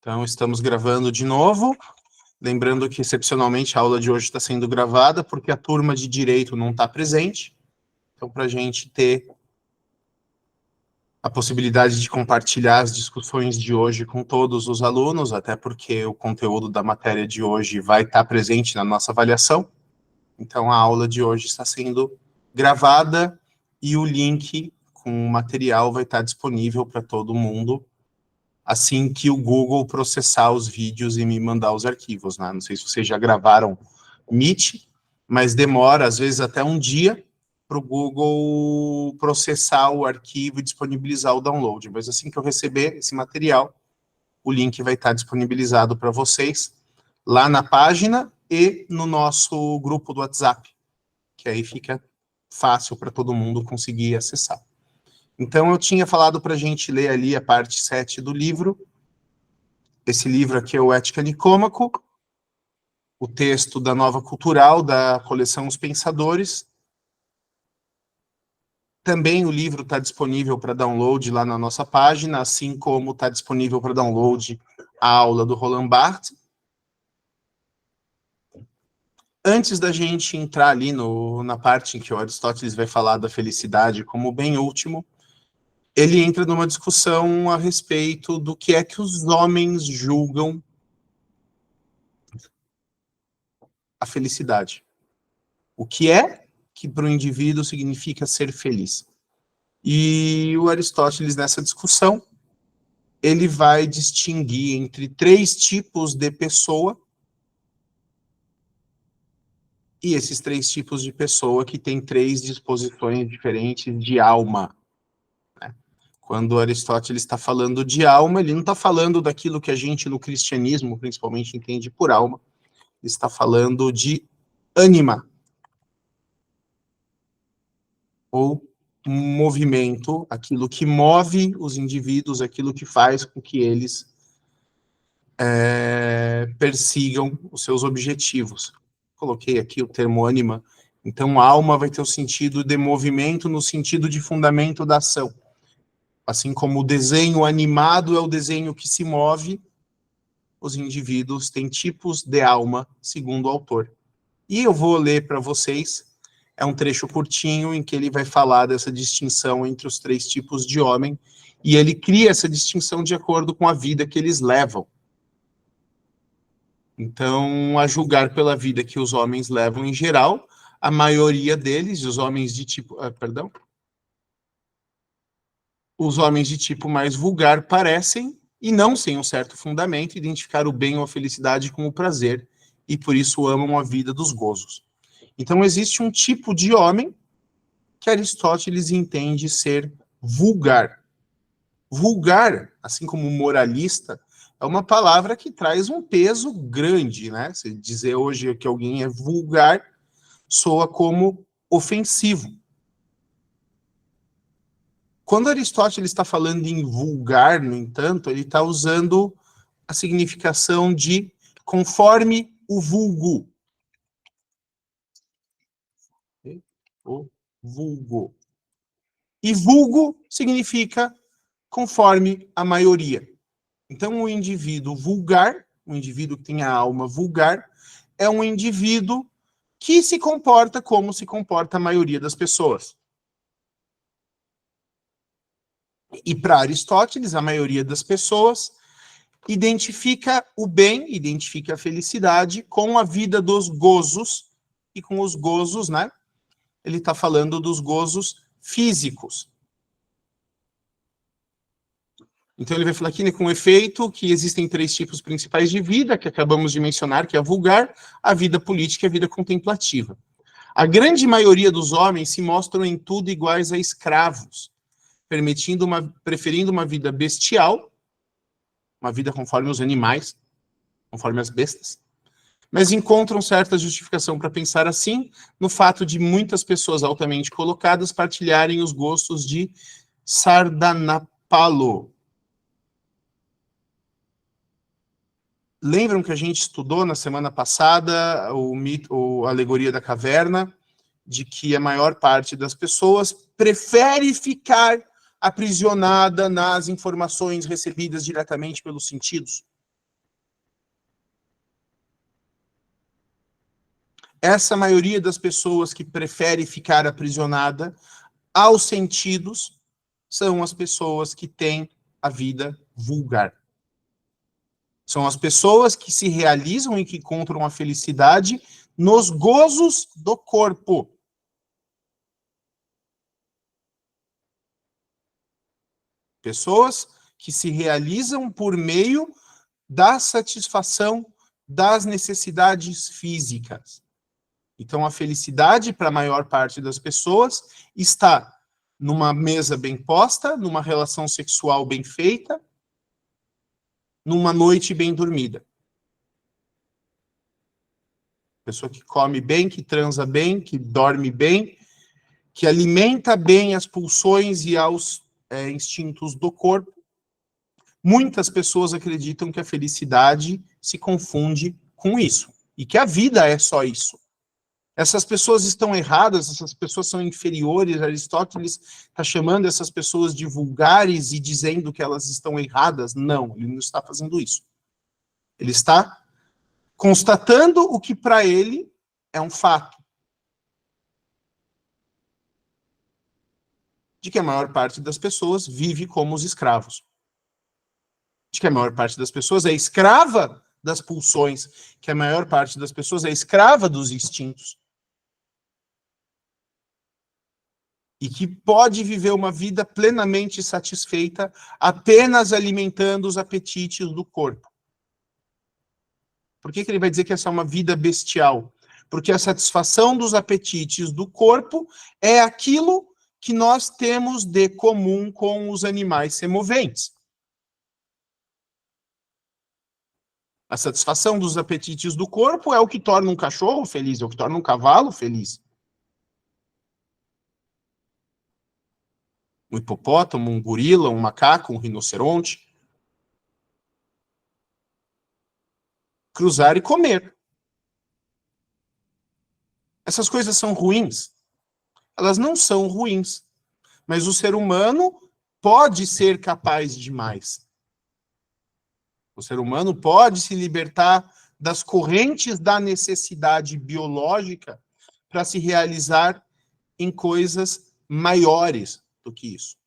Então, estamos gravando de novo. Lembrando que, excepcionalmente, a aula de hoje está sendo gravada porque a turma de Direito não está presente. Então, para a gente ter a possibilidade de compartilhar as discussões de hoje com todos os alunos, até porque o conteúdo da matéria de hoje vai estar presente na nossa avaliação. Então, a aula de hoje está sendo gravada e o link com o material vai estar disponível para todo mundo assim que o Google processar os vídeos e me mandar os arquivos, né? Não sei se vocês já gravaram Meet, mas demora, às vezes, até um dia para o Google processar o arquivo e disponibilizar o download. Mas assim que eu receber esse material, o link vai estar disponibilizado para vocês lá na página e no nosso grupo do WhatsApp, que aí fica fácil para todo mundo conseguir acessar. Então, eu tinha falado para a gente ler ali a parte 7 do livro. Esse livro aqui é o Ética Nicômaco, o texto da Nova Cultural, da coleção Os Pensadores. Também o livro está disponível para download lá na nossa página, assim como está disponível para download a aula do Roland Barthes. Antes da gente entrar ali na parte em que o Aristóteles vai falar da felicidade como bem último, ele entra numa discussão a respeito do que é que os homens julgam a felicidade. O que é que para o indivíduo significa ser feliz? E o Aristóteles, nessa discussão, ele vai distinguir entre 3 tipos de pessoa, e esses 3 tipos de pessoa que têm 3 disposições diferentes de alma. Quando Aristóteles está falando de alma, ele não está falando daquilo que a gente no cristianismo, principalmente, entende por alma. Ele está falando de ânima, ou movimento, aquilo que move os indivíduos, aquilo que faz com que eles persigam os seus objetivos. Coloquei aqui o termo ânima. Então, a alma vai ter o sentido de movimento no sentido de fundamento da ação. Assim como o desenho animado é o desenho que se move, os indivíduos têm tipos de alma, segundo o autor. E eu vou ler para vocês, é um trecho curtinho em que ele vai falar dessa distinção entre os 3 tipos de homem, e ele cria essa distinção de acordo com a vida que eles levam. Então, a julgar pela vida que os homens levam em geral, a maioria deles, os homens de tipo... Os homens de tipo mais vulgar parecem, e não sem um certo fundamento, identificar o bem ou a felicidade com o prazer, e por isso amam a vida dos gozos. Então, existe um tipo de homem que Aristóteles entende ser vulgar. Vulgar, assim como moralista, é uma palavra que traz um peso grande, né? Se dizer hoje que alguém é vulgar, soa como ofensivo. Quando Aristóteles está falando em vulgar, no entanto, ele está usando a significação de conforme o vulgo. O vulgo. E vulgo significa conforme a maioria. Então, o indivíduo vulgar, o indivíduo que tem a alma vulgar, é um indivíduo que se comporta como se comporta a maioria das pessoas. E para Aristóteles, a maioria das pessoas identifica o bem, identifica a felicidade com a vida dos gozos, e com os gozos, né? Ele está falando dos gozos físicos. Então ele vai falar aqui, né, com efeito que existem 3 tipos principais de vida, que acabamos de mencionar, que é a vulgar, a vida política e a vida contemplativa. A grande maioria dos homens se mostram em tudo iguais a escravos, preferindo uma vida bestial, uma vida conforme os animais, conforme as bestas, mas encontram certa justificação para pensar assim no fato de muitas pessoas altamente colocadas partilharem os gostos de Sardanapalo. Lembram que a gente estudou na semana passada a alegoria da caverna, de que a maior parte das pessoas prefere ficar aprisionada nas informações recebidas diretamente pelos sentidos. Essa maioria das pessoas que prefere ficar aprisionada aos sentidos são as pessoas que têm a vida vulgar. São as pessoas que se realizam e que encontram a felicidade nos gozos do corpo. Pessoas que se realizam por meio da satisfação das necessidades físicas. Então, a felicidade, para a maior parte das pessoas, está numa mesa bem posta, numa relação sexual bem feita, numa noite bem dormida. Pessoa que come bem, que transa bem, que dorme bem, que alimenta bem as pulsões e aos instintos do corpo. Muitas pessoas acreditam que a felicidade se confunde com isso, e que a vida é só isso. Essas pessoas estão erradas, essas pessoas são inferiores. Aristóteles está chamando essas pessoas de vulgares e dizendo que elas estão erradas. Não, ele não está fazendo isso. Ele está constatando o que para ele é um fato. De que a maior parte das pessoas vive como os escravos. De que a maior parte das pessoas é escrava das pulsões, que a maior parte das pessoas é escrava dos instintos. E que pode viver uma vida plenamente satisfeita apenas alimentando os apetites do corpo. Por que ele vai dizer que essa é uma vida bestial? Porque a satisfação dos apetites do corpo é aquilo que nós temos de comum com os animais semoventes. A satisfação dos apetites do corpo é o que torna um cachorro feliz, é o que torna um cavalo feliz. Um hipopótamo, um gorila, um macaco, um rinoceronte. Cruzar e comer. Essas coisas são ruins? Elas não são ruins, mas o ser humano pode ser capaz de mais. O ser humano pode se libertar das correntes da necessidade biológica para se realizar em coisas maiores do que isso.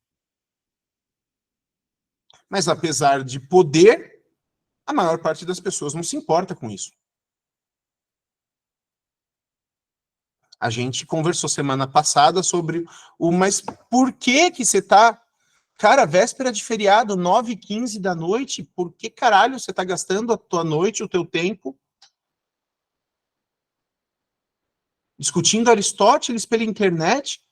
Mas apesar de poder, a maior parte das pessoas não se importa com isso. A gente conversou semana passada sobre mas por que você está... Cara, véspera de feriado, 9h15 da noite, por que caralho você está gastando a tua noite, o teu tempo, discutindo Aristóteles pela internet?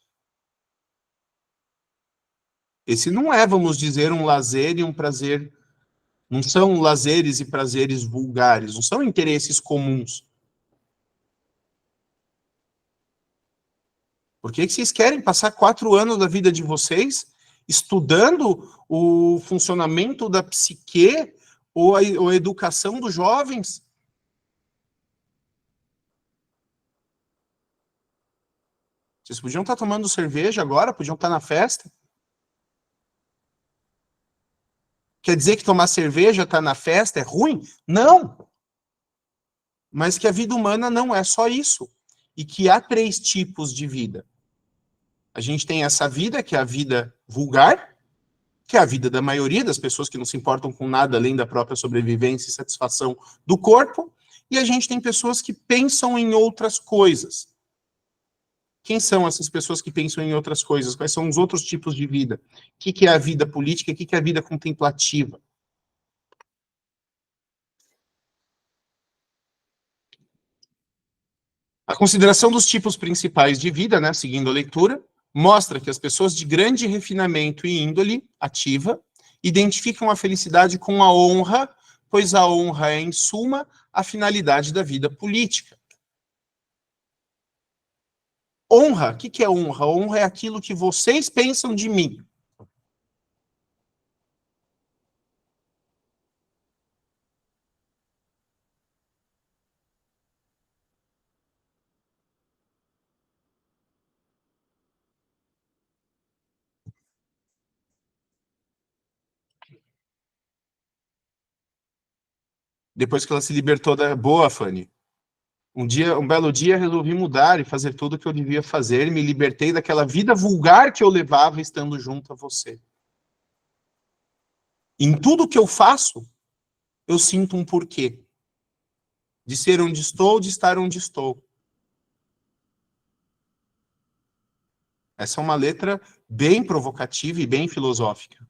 Esse não é, vamos dizer, um lazer e um prazer. Não são lazeres e prazeres vulgares, não são interesses comuns. Por que vocês querem passar 4 anos da vida de vocês estudando o funcionamento da psique ou a educação dos jovens? Vocês podiam estar tomando cerveja agora, podiam estar na festa. Quer dizer que tomar cerveja, estar na festa é ruim? Não! Mas que a vida humana não é só isso. E que há 3 tipos de vida. A gente tem essa vida, que é a vida vulgar, que é a vida da maioria das pessoas que não se importam com nada além da própria sobrevivência e satisfação do corpo. E a gente tem pessoas que pensam em outras coisas. Quem são essas pessoas que pensam em outras coisas? Quais são os outros tipos de vida? O que é a vida política? O que é a vida contemplativa? A consideração dos tipos principais de vida, né, seguindo a leitura, mostra que as pessoas de grande refinamento e índole ativa identificam a felicidade com a honra, pois a honra é, em suma, a finalidade da vida política. Honra, o que é honra? Honra é aquilo que vocês pensam de mim. Depois que ela se libertou da... Boa, Fanny. Um belo dia, resolvi mudar e fazer tudo o que eu devia fazer, e me libertei daquela vida vulgar que eu levava estando junto a você. Em tudo que eu faço, eu sinto um porquê. De ser onde estou, de estar onde estou. Essa é uma letra bem provocativa e bem filosófica.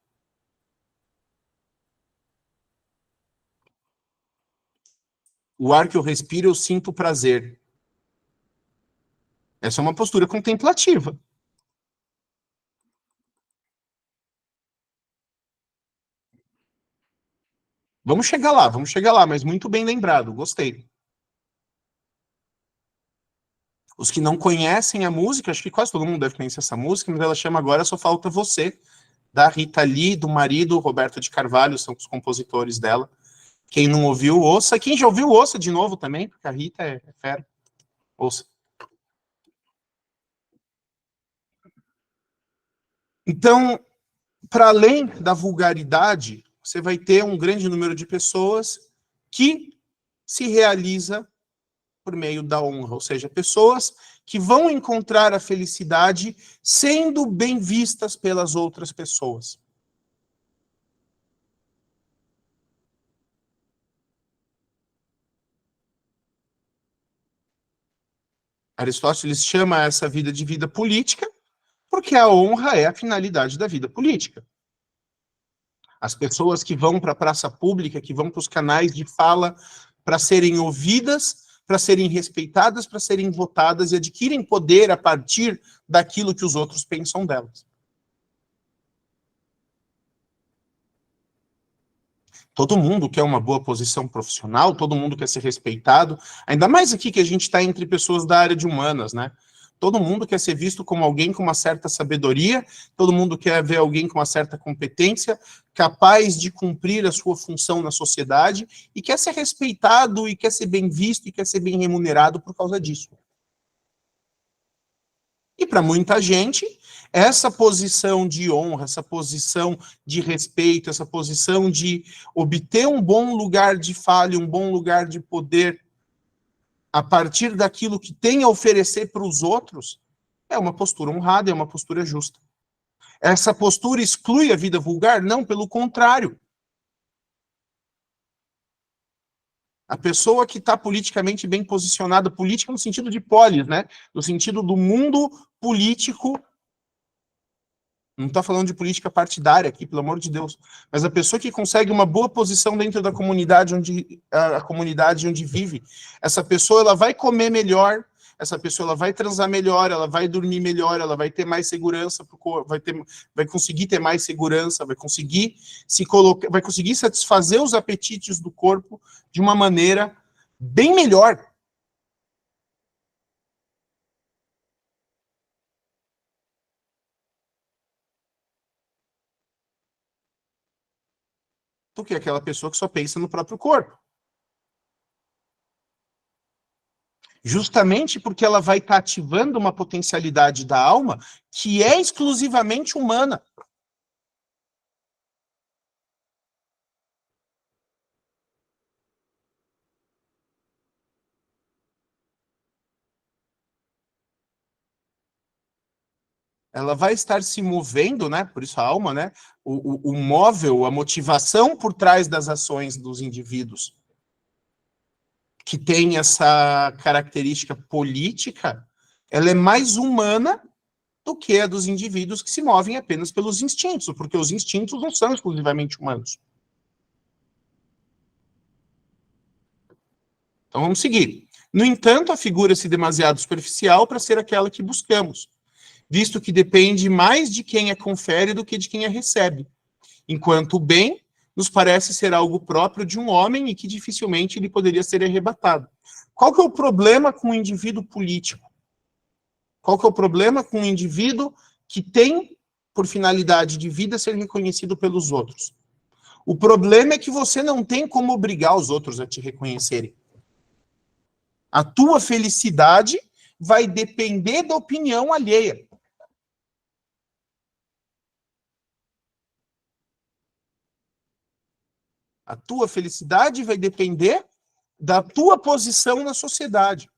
O ar que eu respiro, eu sinto prazer. Essa é uma postura contemplativa. Vamos chegar lá, mas muito bem lembrado, gostei. Os que não conhecem a música, acho que quase todo mundo deve conhecer essa música, mas ela chama Agora Só Falta Você, da Rita Lee, do marido Roberto de Carvalho, são os compositores dela. Quem não ouviu, ouça. Quem já ouviu, ouça de novo também, porque a Rita é fera. Ouça. Então, para além da vulgaridade, você vai ter um grande número de pessoas que se realiza por meio da honra, ou seja, pessoas que vão encontrar a felicidade sendo bem vistas pelas outras pessoas. Aristóteles chama essa vida de vida política, porque a honra é a finalidade da vida política. As pessoas que vão para a praça pública, que vão para os canais de fala para serem ouvidas, para serem respeitadas, para serem votadas e adquirem poder a partir daquilo que os outros pensam delas. Todo mundo quer uma boa posição profissional, todo mundo quer ser respeitado, ainda mais aqui que a gente está entre pessoas da área de humanas, né? Todo mundo quer ser visto como alguém com uma certa sabedoria, todo mundo quer ver alguém com uma certa competência, capaz de cumprir a sua função na sociedade e quer ser respeitado e quer ser bem visto e quer ser bem remunerado por causa disso. E para muita gente, essa posição de honra, essa posição de respeito, essa posição de obter um bom lugar de fala, um bom lugar de poder, a partir daquilo que tem a oferecer para os outros, é uma postura honrada, é uma postura justa. Essa postura exclui a vida vulgar? Não, pelo contrário. A pessoa que está politicamente bem posicionada, política no sentido de polis, né? No sentido do mundo político. Não está falando de política partidária aqui, pelo amor de Deus. Mas a pessoa que consegue uma boa posição dentro da comunidade onde a comunidade onde vive, essa pessoa ela vai comer melhor, essa pessoa ela vai transar melhor, ela vai dormir melhor, ela vai ter mais segurança, vai conseguir ter mais segurança, vai conseguir se colocar, vai conseguir satisfazer os apetites do corpo de uma maneira bem melhor. Do que aquela pessoa que só pensa no próprio corpo. Justamente porque ela vai estar ativando uma potencialidade da alma que é exclusivamente humana. Ela vai estar se movendo, né? Por isso a alma, né? O móvel, a motivação por trás das ações dos indivíduos que tem essa característica política, ela é mais humana do que a dos indivíduos que se movem apenas pelos instintos, porque os instintos não são exclusivamente humanos. Então vamos seguir. No entanto, afigura-se demasiado superficial para ser aquela que buscamos, visto que depende mais de quem a confere do que de quem a recebe, enquanto o bem nos parece ser algo próprio de um homem e que dificilmente ele poderia ser arrebatado. Qual que é o problema com o indivíduo político? Qual que é o problema com o indivíduo que tem por finalidade de vida ser reconhecido pelos outros? O problema é que você não tem como obrigar os outros a te reconhecerem. A tua felicidade vai depender da opinião alheia. A tua felicidade vai depender da tua posição na sociedade.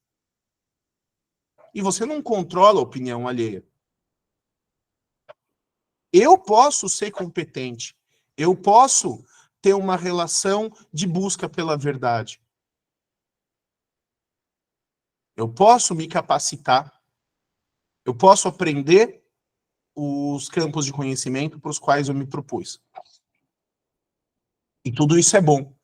e você não controla a opinião alheia. Eu posso ser competente, eu posso ter uma relação de busca pela verdade. Eu posso me capacitar, eu posso aprender os campos de conhecimento para os quais eu me propus. E tudo isso é bom.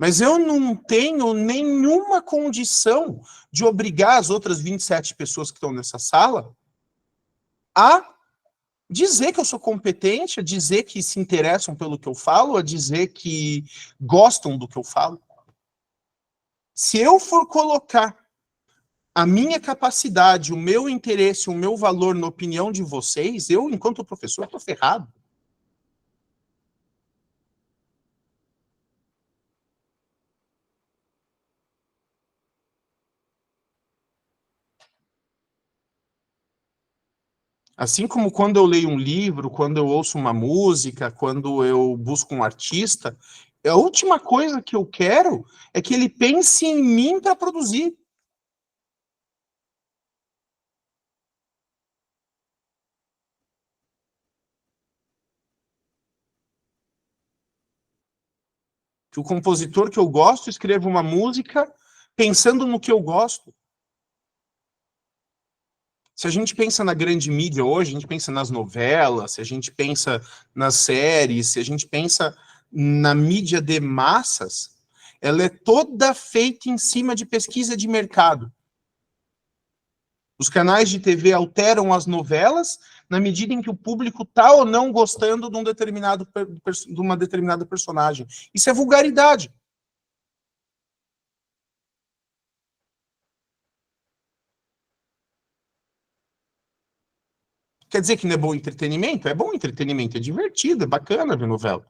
Mas eu não tenho nenhuma condição de obrigar as outras 27 pessoas que estão nessa sala a dizer que eu sou competente, a dizer que se interessam pelo que eu falo, a dizer que gostam do que eu falo. Se eu for colocar a minha capacidade, o meu interesse, o meu valor na opinião de vocês, eu, enquanto professor, estou ferrado. Assim como quando eu leio um livro, quando eu ouço uma música, quando eu busco um artista, a última coisa que eu quero é que ele pense em mim para produzir. Que o compositor que eu gosto escreva uma música pensando no que eu gosto. Se a gente pensa na grande mídia hoje, a gente pensa nas novelas, se a gente pensa nas séries, se a gente pensa na mídia de massas, ela é toda feita em cima de pesquisa de mercado. Os canais de TV alteram as novelas na medida em que o público está ou não gostando de uma determinada personagem. Isso é vulgaridade. Quer dizer que não é bom entretenimento? É bom entretenimento, é divertido, é bacana ver novela.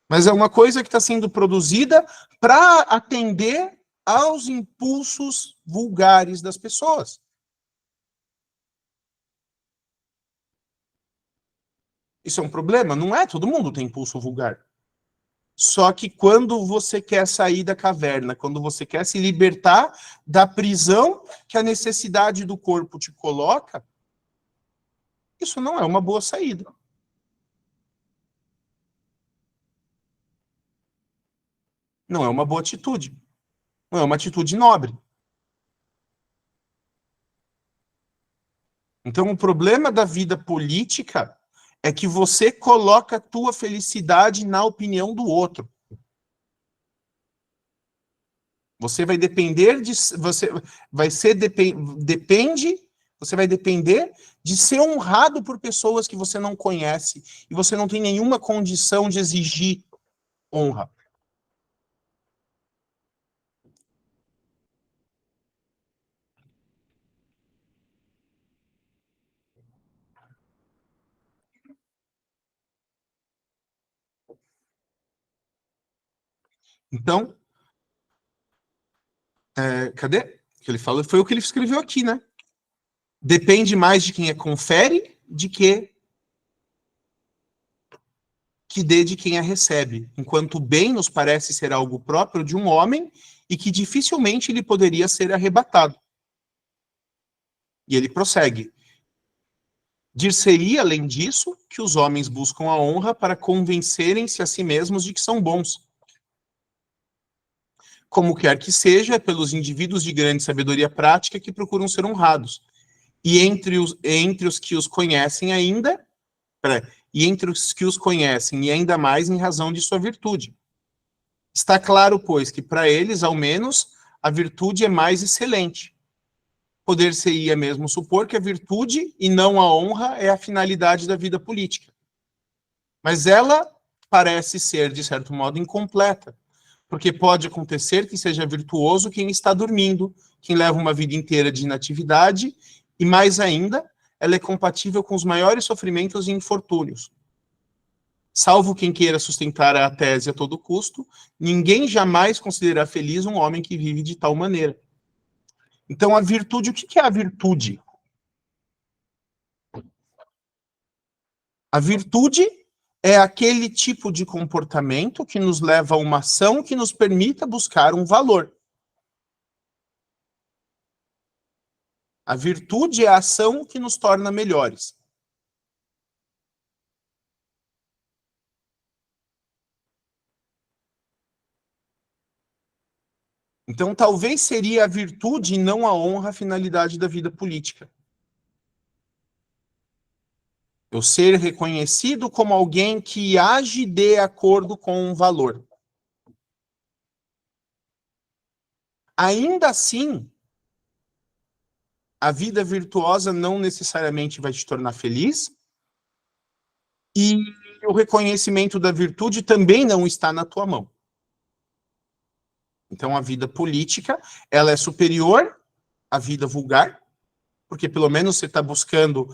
Mas é uma coisa que está sendo produzida para atender aos impulsos vulgares das pessoas. Isso é um problema? Não é, todo mundo tem impulso vulgar. Só que quando você quer sair da caverna, quando você quer se libertar da prisão que a necessidade do corpo te coloca, isso não é uma boa saída. Não é uma boa atitude. Não é uma atitude nobre. Então, o problema da vida política é que você coloca a tua felicidade na opinião do outro. Você vai depender de você vai ser depende, você vai depender de ser honrado por pessoas que você não conhece e você não tem nenhuma condição de exigir honra. Então, cadê? O que ele falou foi o que ele escreveu aqui, né? Depende mais de quem confere de que dê de quem a recebe, enquanto o bem nos parece ser algo próprio de um homem e que dificilmente ele poderia ser arrebatado. E ele prossegue. Dir-se-ia, além disso, que os homens buscam a honra para convencerem-se a si mesmos de que são bons. Como quer que seja, é pelos indivíduos de grande sabedoria prática que procuram ser honrados. E entre os que os conhecem ainda, e entre os que os conhecem, e ainda mais em razão de sua virtude. Está claro, pois, que para eles, ao menos, a virtude é mais excelente. Poder-se-ia mesmo supor que a virtude e não a honra é a finalidade da vida política. Mas ela parece ser, de certo modo, incompleta, porque pode acontecer que seja virtuoso quem está dormindo, quem leva uma vida inteira de inatividade, e mais ainda, ela é compatível com os maiores sofrimentos e infortúnios. Salvo quem queira sustentar a tese a todo custo, ninguém jamais considerará feliz um homem que vive de tal maneira. Então, a virtude, o que é a virtude? A virtude é aquele tipo de comportamento que nos leva a uma ação que nos permita buscar um valor. A virtude é a ação que nos torna melhores. Então, talvez seria a virtude e não a honra a finalidade da vida política. Eu ser reconhecido como alguém que age de acordo com um valor. Ainda assim, a vida virtuosa não necessariamente vai te tornar feliz, e o reconhecimento da virtude também não está na tua mão. Então, a vida política, ela é superior à vida vulgar, porque pelo menos você está buscando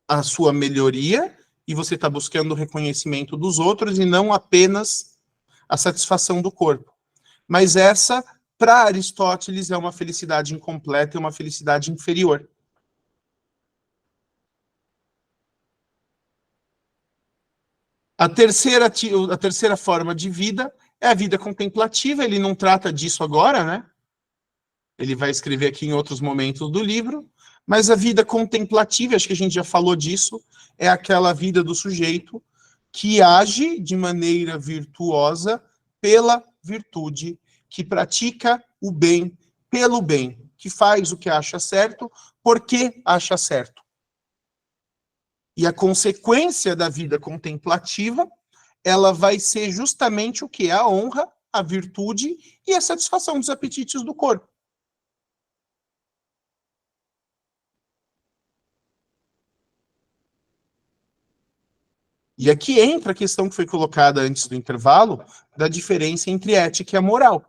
a sua melhoria e você está buscando o reconhecimento dos outros e não apenas a satisfação do corpo. Mas essa, para Aristóteles, é uma felicidade incompleta e uma felicidade inferior. A terceira forma de vida é a vida contemplativa. Ele não trata disso agora, né? Ele vai escrever aqui em outros momentos do livro. Mas a vida contemplativa, acho que a gente já falou disso, é aquela vida do sujeito que age de maneira virtuosa pela virtude, que pratica o bem pelo bem, que faz o que acha certo porque acha certo. E a consequência da vida contemplativa, ela vai ser justamente o que? A honra, a virtude e a satisfação dos apetites do corpo. E aqui entra a questão que foi colocada antes do intervalo, da diferença entre ética e a moral.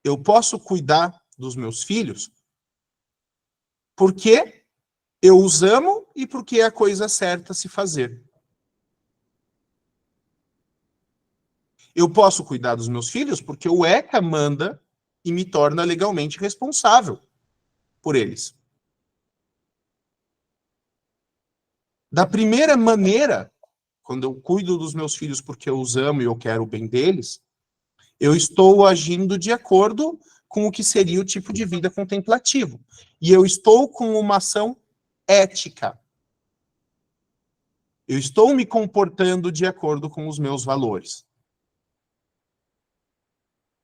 Eu posso cuidar dos meus filhos porque eu os amo e porque é a coisa certa a se fazer. Eu posso cuidar dos meus filhos porque o ECA manda e me torna legalmente responsável por eles. Da primeira maneira, quando eu cuido dos meus filhos porque eu os amo e eu quero o bem deles, eu estou agindo de acordo com o que seria o tipo de vida contemplativo. E eu estou com uma ação ética. Eu estou me comportando de acordo com os meus valores.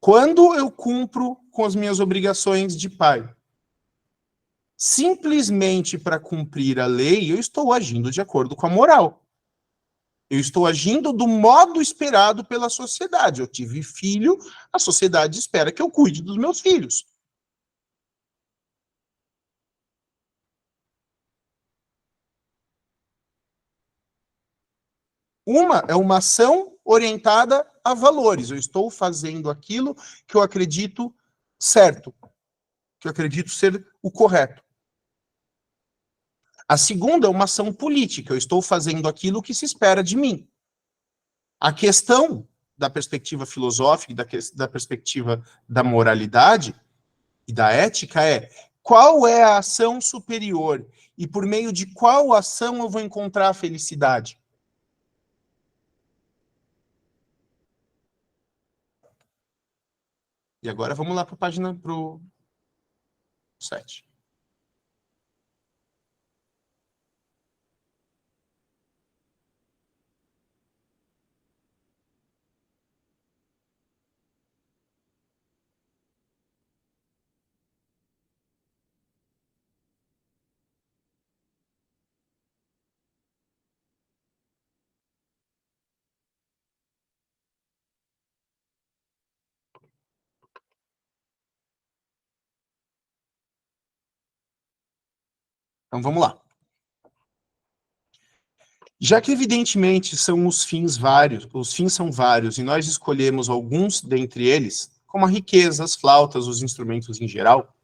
Quando eu cumpro com as minhas obrigações de pai, simplesmente para cumprir a lei, eu estou agindo de acordo com a moral. Eu estou agindo do modo esperado pela sociedade. Eu tive filho, a sociedade espera que eu cuide dos meus filhos. Uma é uma ação orientada a valores. Eu estou fazendo aquilo que eu acredito certo, que eu acredito ser o correto. A segunda é uma ação política. Eu estou fazendo aquilo que se espera de mim. A questão da perspectiva filosófica, da perspectiva da moralidade e da ética é: qual é a ação superior e por meio de qual ação eu vou encontrar a felicidade? E agora vamos lá para a página, para o 7. Então vamos lá. Já que evidentemente são os fins vários, os fins são vários e nós escolhemos alguns dentre eles, como a riqueza, as flautas, os instrumentos em geral,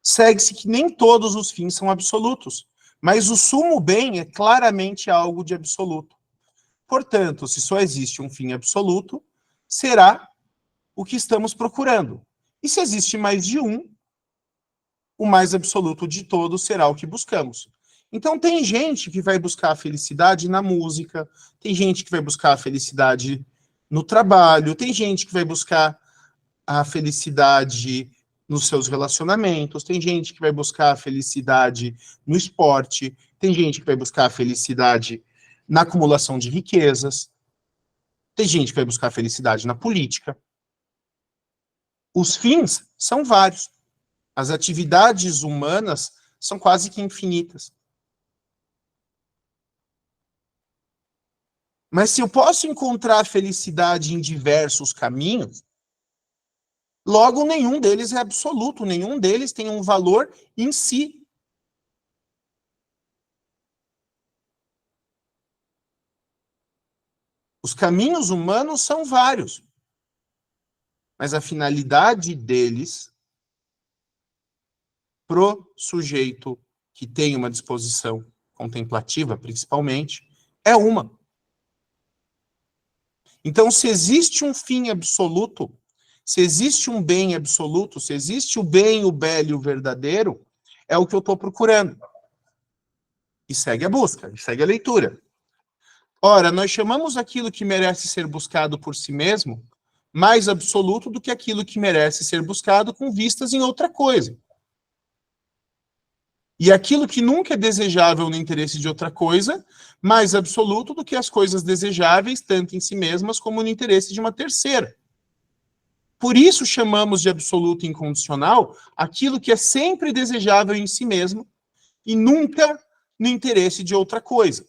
segue-se que nem todos os fins são absolutos, mas o sumo bem é claramente algo de absoluto. Portanto, se só existe um fim absoluto, será o que estamos procurando. E se existe mais de um, o mais absoluto de todos será o que buscamos. Então, tem gente que vai buscar a felicidade na música, tem gente que vai buscar a felicidade no trabalho, tem gente que vai buscar a felicidade nos seus relacionamentos, tem gente que vai buscar a felicidade no esporte, tem gente que vai buscar a felicidade na acumulação de riquezas, tem gente que vai buscar a felicidade na política. Os fins são vários. As atividades humanas são quase que infinitas. Mas se eu posso encontrar a felicidade em diversos caminhos, logo nenhum deles é absoluto, nenhum deles tem um valor em si. Os caminhos humanos são vários, mas a finalidade deles, pro sujeito que tem uma disposição contemplativa, principalmente, é uma. Então, se existe um fim absoluto, se existe um bem absoluto, se existe o bem, o belo e o verdadeiro, é o que eu estou procurando. E segue a busca, e segue a leitura. Ora, nós chamamos aquilo que merece ser buscado por si mesmo mais absoluto do que aquilo que merece ser buscado com vistas em outra coisa. E aquilo que nunca é desejável no interesse de outra coisa, mais absoluto do que as coisas desejáveis, tanto em si mesmas como no interesse de uma terceira. Por isso chamamos de absoluto incondicional aquilo que é sempre desejável em si mesmo e nunca no interesse de outra coisa.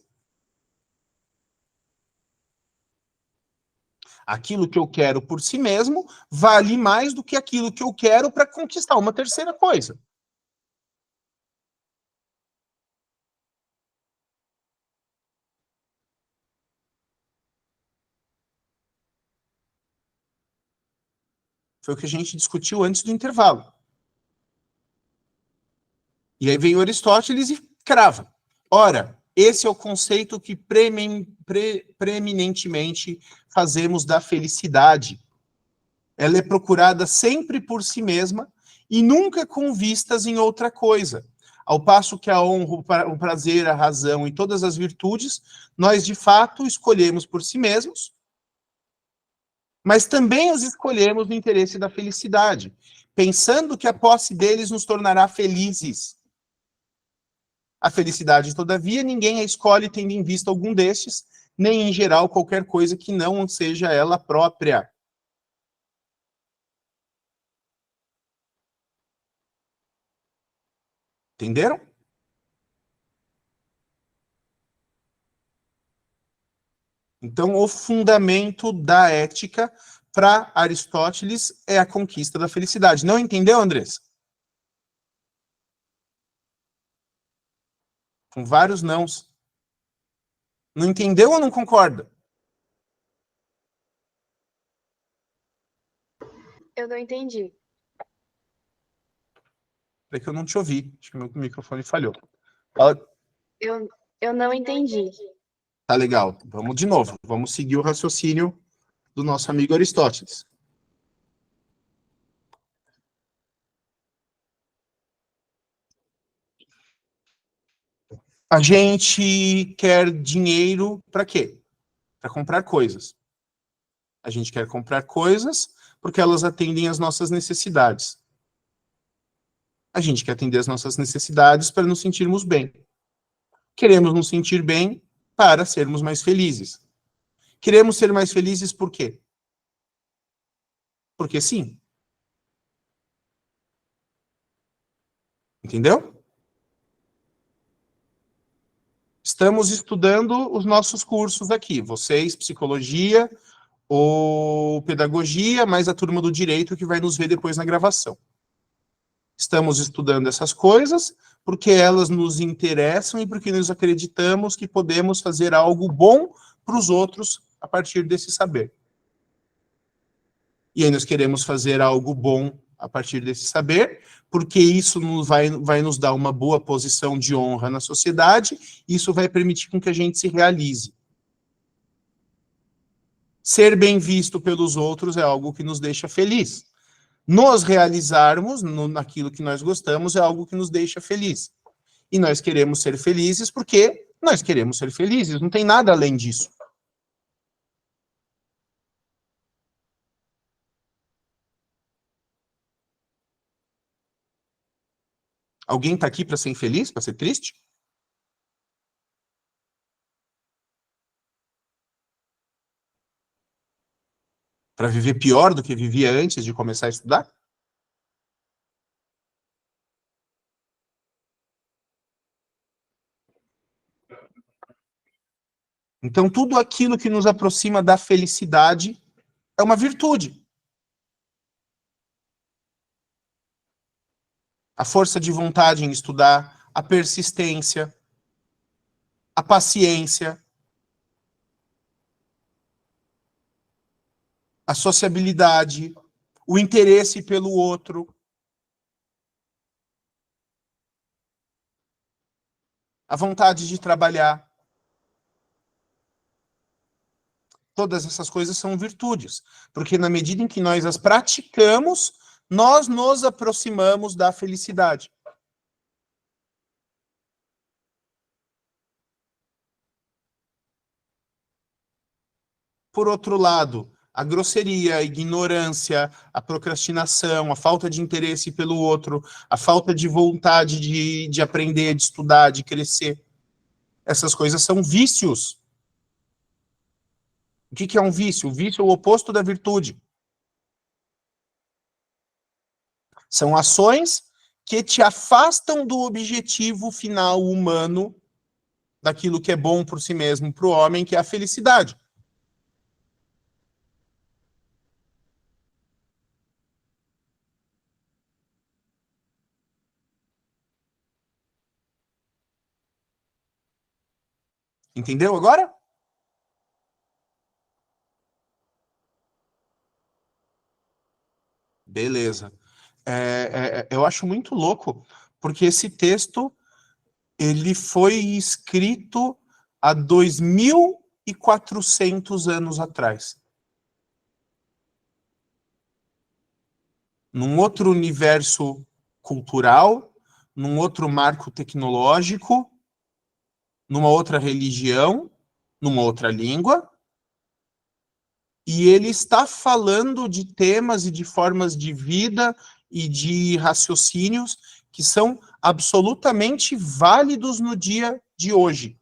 Aquilo que eu quero por si mesmo vale mais do que aquilo que eu quero para conquistar uma terceira coisa. Foi o que a gente discutiu antes do intervalo. E aí vem Aristóteles e crava. Ora, esse é o conceito que preeminentemente fazemos da felicidade. Ela é procurada sempre por si mesma e nunca com vistas em outra coisa. Ao passo que a honra, o prazer, a razão e todas as virtudes, nós de fato escolhemos por si mesmos, mas também os escolhemos no interesse da felicidade, pensando que a posse deles nos tornará felizes. A felicidade, todavia, ninguém a escolhe tendo em vista algum destes, nem em geral qualquer coisa que não seja ela própria. Entenderam? Então, o fundamento da ética para Aristóteles é a conquista da felicidade. Não entendeu, Andressa? Com vários nãos. Não entendeu ou não concorda? Eu não entendi. É que eu não te ouvi. Acho que meu microfone falhou. Fala. Eu não entendi. Tá legal. Vamos de novo. Vamos seguir o raciocínio do nosso amigo Aristóteles. A gente quer dinheiro para quê? Para comprar coisas. A gente quer comprar coisas porque elas atendem às nossas necessidades. A gente quer atender às nossas necessidades para nos sentirmos bem. Queremos nos sentir bem para sermos mais felizes. Queremos ser mais felizes por quê? Porque sim. Entendeu? Estamos estudando os nossos cursos aqui. Vocês, psicologia ou pedagogia, mais a turma do direito que vai nos ver depois na gravação. Estamos estudando essas coisas porque elas nos interessam e porque nós acreditamos que podemos fazer algo bom para os outros a partir desse saber. E aí nós queremos fazer algo bom a partir desse saber, porque isso vai nos dar uma boa posição de honra na sociedade, e isso vai permitir com que a gente se realize. Ser bem visto pelos outros é algo que nos deixa feliz. Nos realizarmos naquilo que nós gostamos é algo que nos deixa feliz. E nós queremos ser felizes porque nós queremos ser felizes, não tem nada além disso. Alguém está aqui para ser infeliz, para ser triste? Para viver pior do que vivia antes de começar a estudar? Então, tudo aquilo que nos aproxima da felicidade é uma virtude. A força de vontade em estudar, a persistência, a paciência, a sociabilidade, o interesse pelo outro, a vontade de trabalhar. Todas essas coisas são virtudes, porque na medida em que nós as praticamos, nós nos aproximamos da felicidade. Por outro lado, a grosseria, a ignorância, a procrastinação, a falta de interesse pelo outro, a falta de vontade de aprender, de estudar, de crescer, essas coisas são vícios. O que é um vício? O vício é o oposto da virtude. São ações que te afastam do objetivo final humano, daquilo que é bom por si mesmo, para o homem, que é a felicidade. Entendeu agora? Beleza. Eu acho muito louco, porque esse texto ele foi escrito há 2.400 anos atrás. Num outro universo cultural, num outro marco tecnológico, numa outra religião, numa outra língua, e ele está falando de temas e de formas de vida e de raciocínios que são absolutamente válidos no dia de hoje.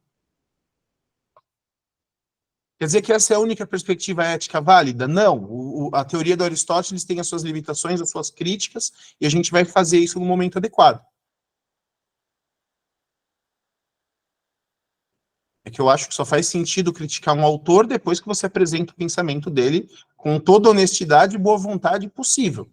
Quer dizer que essa é a única perspectiva ética válida? Não. A teoria do Aristóteles tem as suas limitações, as suas críticas, e a gente vai fazer isso no momento adequado. É que eu acho que só faz sentido criticar um autor depois que você apresenta o pensamento dele com toda honestidade e boa vontade possível.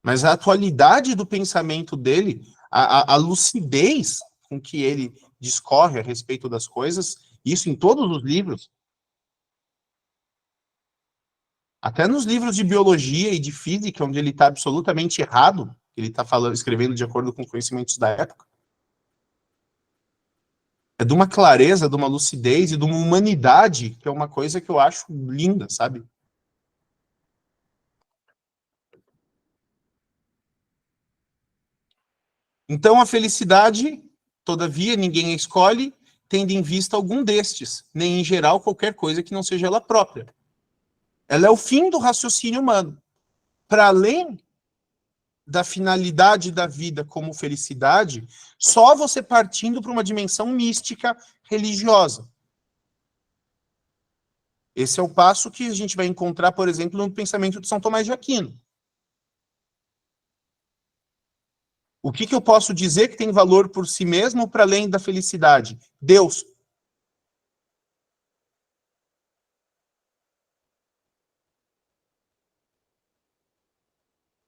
Mas a atualidade do pensamento dele, a lucidez com que ele discorre a respeito das coisas, isso em todos os livros, até nos livros de biologia e de física, onde ele está absolutamente errado, ele está escrevendo de acordo com conhecimentos da época, é de uma clareza, de uma lucidez e de uma humanidade, que é uma coisa que eu acho linda, sabe? Então, a felicidade, todavia, ninguém a escolhe, tendo em vista algum destes, nem em geral qualquer coisa que não seja ela própria. Ela é o fim do raciocínio humano. Para além da finalidade da vida como felicidade, só você partindo para uma dimensão mística religiosa. Esse é o passo que a gente vai encontrar, por exemplo, no pensamento de São Tomás de Aquino. O que eu posso dizer que tem valor por si mesmo para além da felicidade? Deus.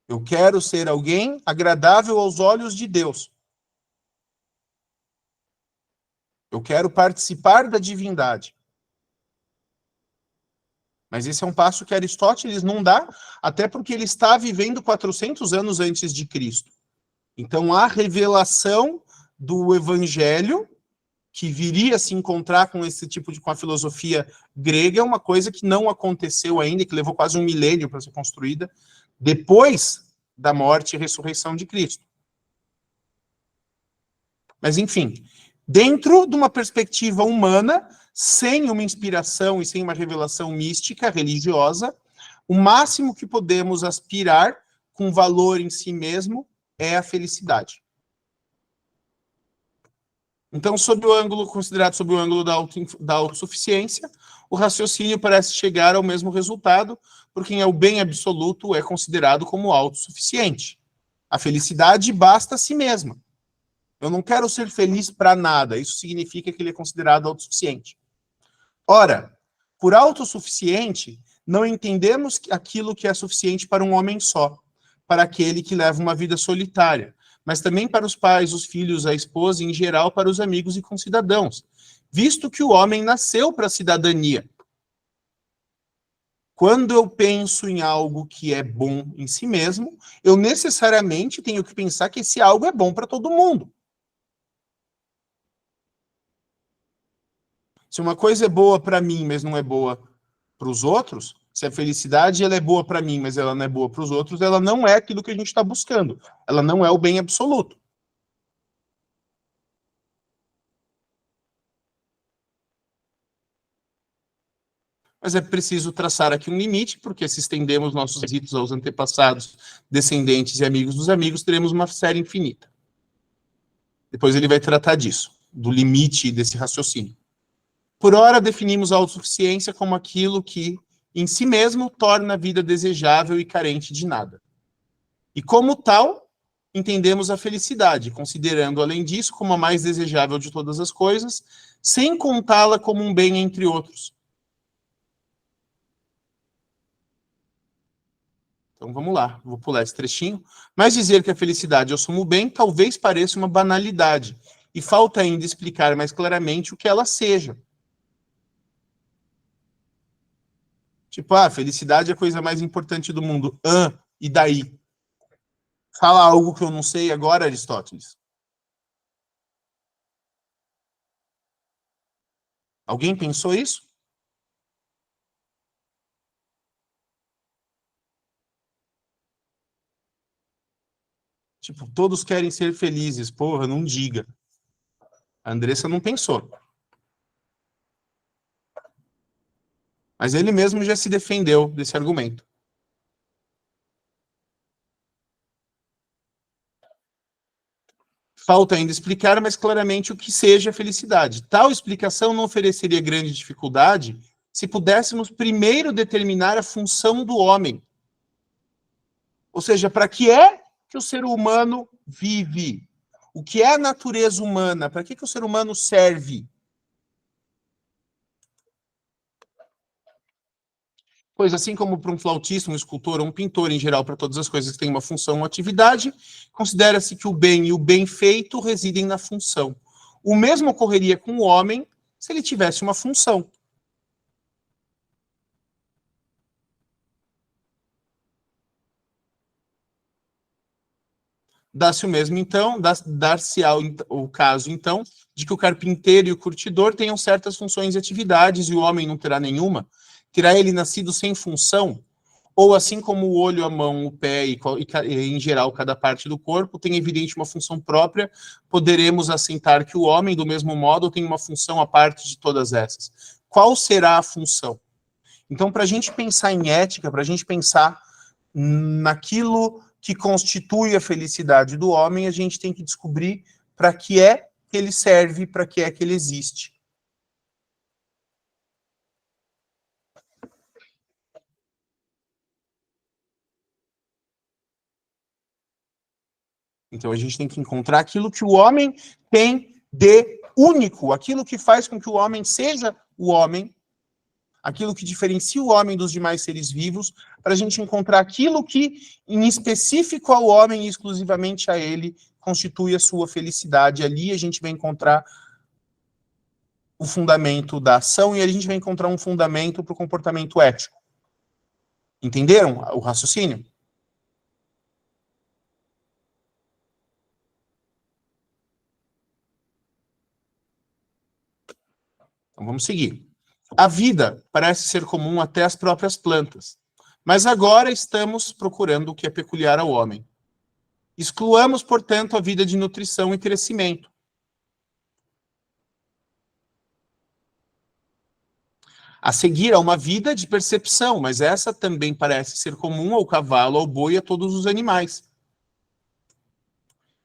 Eu quero ser alguém agradável aos olhos de Deus. Eu quero participar da divindade. Mas esse é um passo que Aristóteles não dá, até porque ele está vivendo 400 anos antes de Cristo. Então, a revelação do evangelho, que viria a se encontrar com esse tipo com a filosofia grega, é uma coisa que não aconteceu ainda, que levou quase um milênio para ser construída, depois da morte e ressurreição de Cristo. Mas, enfim, dentro de uma perspectiva humana, sem uma inspiração e sem uma revelação mística, religiosa, O máximo que podemos aspirar com valor em si mesmo é a felicidade. Então, considerado sob o ângulo da autossuficiência, o raciocínio parece chegar ao mesmo resultado, porque quem é o bem absoluto é considerado como autossuficiente. A felicidade basta a si mesma. Eu não quero ser feliz para nada, isso significa que ele é considerado autossuficiente. Ora, por autossuficiente, não entendemos aquilo que é suficiente para um homem só, para aquele que leva uma vida solitária, mas também para os pais, os filhos, a esposa e, em geral, para os amigos e concidadãos, visto que o homem nasceu para a cidadania. Quando eu penso em algo que é bom em si mesmo, eu necessariamente tenho que pensar que esse algo é bom para todo mundo. Se uma coisa é boa para mim, mas não é boa para os outros, se a felicidade ela é boa para mim, mas ela não é boa para os outros, ela não é aquilo que a gente está buscando. Ela não é o bem absoluto. Mas é preciso traçar aqui um limite, porque se estendemos nossos ritos aos antepassados, descendentes e amigos dos amigos, teremos uma série infinita. Depois ele vai tratar disso, do limite desse raciocínio. Por ora, definimos a autossuficiência como aquilo que, em si mesmo, torna a vida desejável e carente de nada. E como tal, entendemos a felicidade, considerando, além disso, como a mais desejável de todas as coisas, sem contá-la como um bem entre outros. Então vamos lá, vou pular esse trechinho. Mas dizer que a felicidade é o sumo bem talvez pareça uma banalidade, e falta ainda explicar mais claramente o que ela seja. Tipo, a felicidade é a coisa mais importante do mundo. E daí? Fala algo que eu não sei agora, Aristóteles. Alguém pensou isso? Tipo, todos querem ser felizes. Porra, não diga. A Andressa não pensou. Mas ele mesmo já se defendeu desse argumento. Falta ainda explicar mais claramente o que seja felicidade. Tal explicação não ofereceria grande dificuldade se pudéssemos primeiro determinar a função do homem. Ou seja, para que é que o ser humano vive? O que é a natureza humana? Para que o ser humano serve? Pois assim como para um flautista, um escultor ou um pintor, em geral, para todas as coisas que têm uma função, uma atividade, considera-se que o bem e o bem feito residem na função. O mesmo ocorreria com o homem se ele tivesse uma função. Dá-se o mesmo, então, dar-se-á o caso, então, de que o carpinteiro e o curtidor tenham certas funções e atividades e o homem não terá nenhuma? Terá ele nascido sem função? Ou assim como o olho, a mão, o pé e em geral cada parte do corpo tem evidente uma função própria, poderemos assentar que o homem, do mesmo modo, tem uma função à parte de todas essas. Qual será a função? Então, para a gente pensar em ética, para a gente pensar naquilo que constitui a felicidade do homem, a gente tem que descobrir para que é que ele serve, para que é que ele existe. Então a gente tem que encontrar aquilo que o homem tem de único, aquilo que faz com que o homem seja o homem, aquilo que diferencia o homem dos demais seres vivos, para a gente encontrar aquilo que, em específico ao homem e exclusivamente a ele, constitui a sua felicidade. Ali a gente vai encontrar o fundamento da ação e ali a gente vai encontrar um fundamento para o comportamento ético. Entenderam o raciocínio? Então vamos seguir. A vida parece ser comum até às próprias plantas, mas agora estamos procurando o que é peculiar ao homem. Excluamos, portanto, a vida de nutrição e crescimento. A seguir há uma vida de percepção, mas essa também parece ser comum ao cavalo, ao boi e a todos os animais.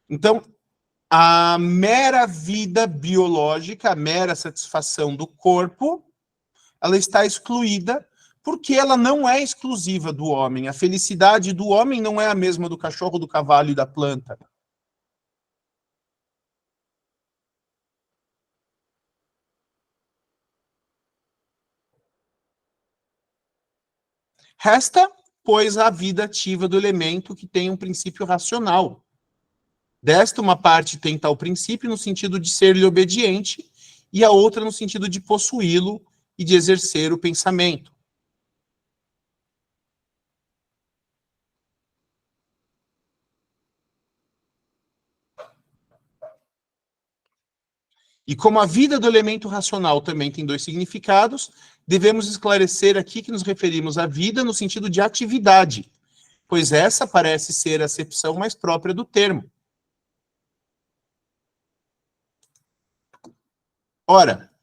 Então, a mera vida biológica, a mera satisfação do corpo, ela está excluída porque ela não é exclusiva do homem. A felicidade do homem não é a mesma do cachorro, do cavalo e da planta. Resta, pois, a vida ativa do elemento que tem um princípio racional. Desta, uma parte tem tal princípio no sentido de ser-lhe obediente, e a outra no sentido de possuí-lo e de exercer o pensamento. E como a vida do elemento racional também tem dois significados, devemos esclarecer aqui que nos referimos à vida no sentido de atividade, pois essa parece ser a acepção mais própria do termo. Ora,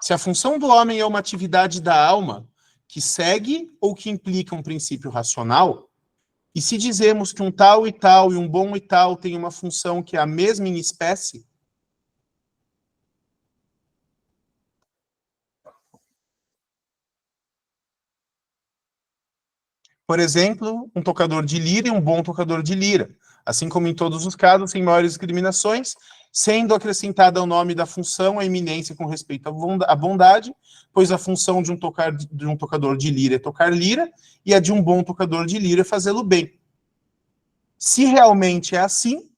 se a função do homem é uma atividade da alma que segue ou que implica um princípio racional, e se dizemos que um tal e tal e um bom e tal tem uma função que é a mesma em espécie, por exemplo, um tocador de lira e um bom tocador de lira, assim como em todos os casos, sem maiores discriminações, sendo acrescentada ao nome da função a eminência com respeito à bondade, pois a função de um tocador de lira é tocar lira, e a de um bom tocador de lira é fazê-lo bem. Se realmente é assim,